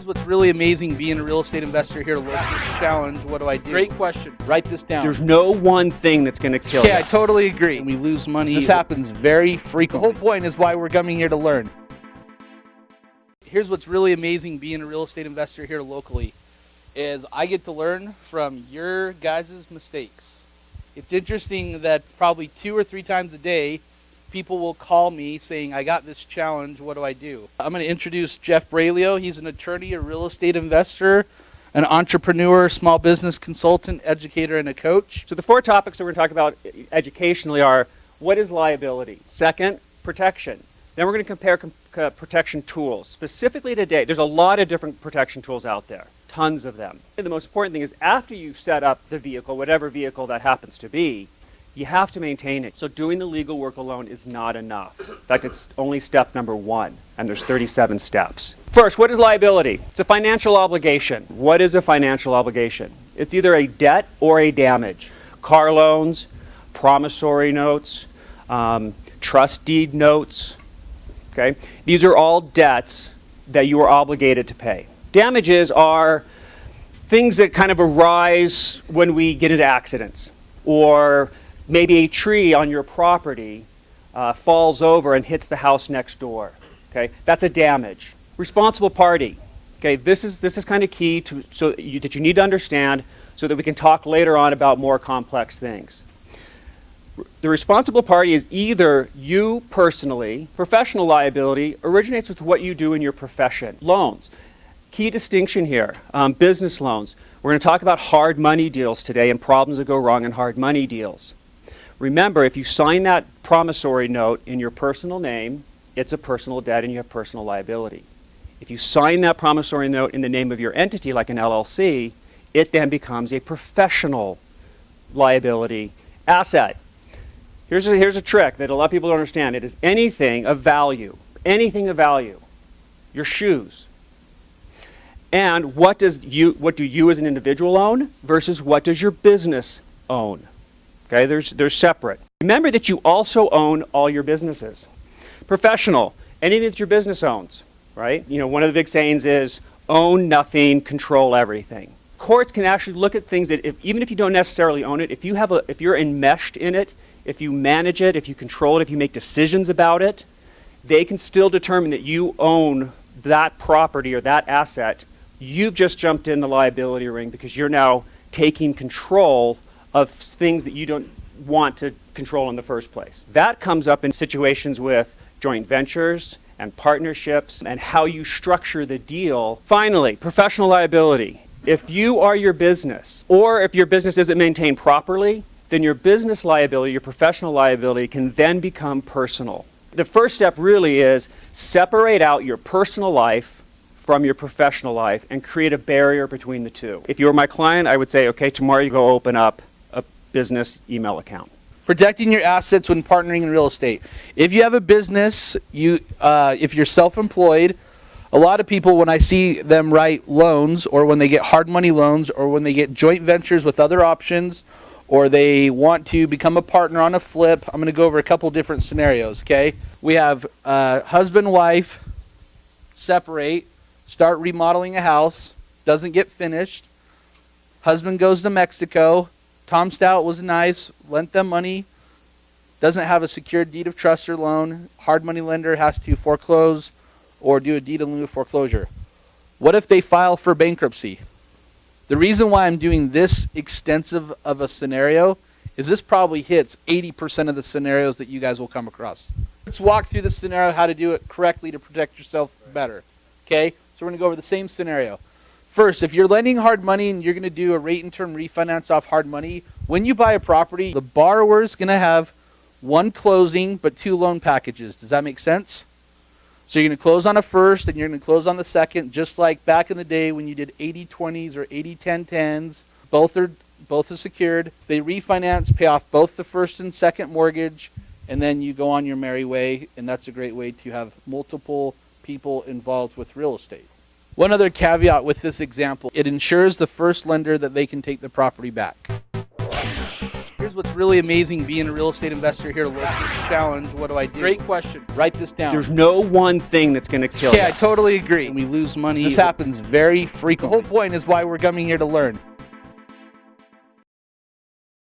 Here's what's really amazing being a real estate investor here to look at this challenge. What do I do? Great question. Write this down. There's no one thing that's going to kill you. Okay, I totally agree. We lose money. This happens very frequently. The whole point is why we're coming here to learn. Here's what's really amazing being a real estate investor here locally is I get to learn from your guys' mistakes. It's interesting that probably 2 or 3 times a day, people will call me saying, I got this challenge, what do I do? I'm going to introduce Jeff Braylio. He's an attorney, a real estate investor, an entrepreneur, small business consultant, educator, and a coach. So the 4 topics that we're going to talk about educationally are, what is liability? Second, protection. Then we're going to compare protection tools. Specifically today, there's a lot of different protection tools out there, tons of them. And the most important thing is after you've set up the vehicle, whatever vehicle that happens to be, you have to maintain it. So doing the legal work alone is not enough. In fact, it's only step number 1, and there's 37 steps. First, what is liability? It's a financial obligation. What is a financial obligation? It's either a debt or a damage. Car loans, promissory notes, trust deed notes. Okay? These are all debts that you are obligated to pay. Damages are things that kind of arise when we get into accidents, or maybe a tree on your property falls over and hits the house next door. Okay, that's a damage. Responsible party. Okay, this is kind of key to that you need to understand so that we can talk later on about more complex things. The responsible party is either you personally. Professional liability originates with what you do in your profession. Loans. Key distinction here, business loans. We're going to talk about hard money deals today and problems that go wrong in hard money deals. Remember, if you sign that promissory note in your personal name, it's a personal debt and you have personal liability. If you sign that promissory note in the name of your entity, like an LLC, it then becomes a professional liability asset. Here's a trick that a lot of people don't understand. It is anything of value. Anything of value. Your shoes. And what do you as an individual own versus what does your business own? Okay, they're separate. Remember that you also own all your businesses. Professional, anything that your business owns, right? You know, one of the big sayings is own nothing, control everything. Courts can actually look at things that even if you don't necessarily own it, if you're enmeshed in it, if you manage it, if you control it, if you make decisions about it, they can still determine that you own that property or that asset. You've just jumped in the liability ring because you're now taking control of things that you don't want to control in the first place. That comes up in situations with joint ventures and partnerships and how you structure the deal. Finally, professional liability. If you are your business, or if your business isn't maintained properly, then your business liability, your professional liability can then become personal. The first step really is separate out your personal life from your professional life and create a barrier between the two. If you were my client, I would say, okay, tomorrow you go open up a business email account. Protecting your assets when partnering in real estate. If you have a business, if you're self-employed, a lot of people, when I see them write loans, or when they get hard money loans, or when they get joint ventures with other options, or they want to become a partner on a flip, I'm going to go over a couple different scenarios, okay? We have husband, wife, separate, start remodeling a house, doesn't get finished. Husband goes to Mexico. Tom Stout was nice, lent them money, doesn't have a secured deed of trust or loan. Hard money lender has to foreclose or do a deed in lieu of foreclosure. What if they file for bankruptcy? The reason why I'm doing this extensive of a scenario is this probably hits 80% of the scenarios that you guys will come across. Let's walk through the scenario, how to do it correctly to protect yourself better. Okay, so we're going to go over the same scenario. First, if you're lending hard money and you're going to do a rate and term refinance off hard money, when you buy a property, the borrower is going to have one closing but 2 loan packages. Does that make sense? So you're going to close on a first and you're going to close on the second, just like back in the day when you did 80-20s or 80-10-10s. Both are secured. They refinance, pay off both the first and second mortgage, and then you go on your merry way, and that's a great way to have multiple people involved with real estate. One other caveat with this example, it ensures the first lender that they can take the property back. Here's what's really amazing being a real estate investor here. Look, this challenge, what do I do? Great question. Write this down. There's no one thing that's going to kill you. Yeah, I totally agree. We lose money. This happens very frequently. The whole point is why we're coming here to learn.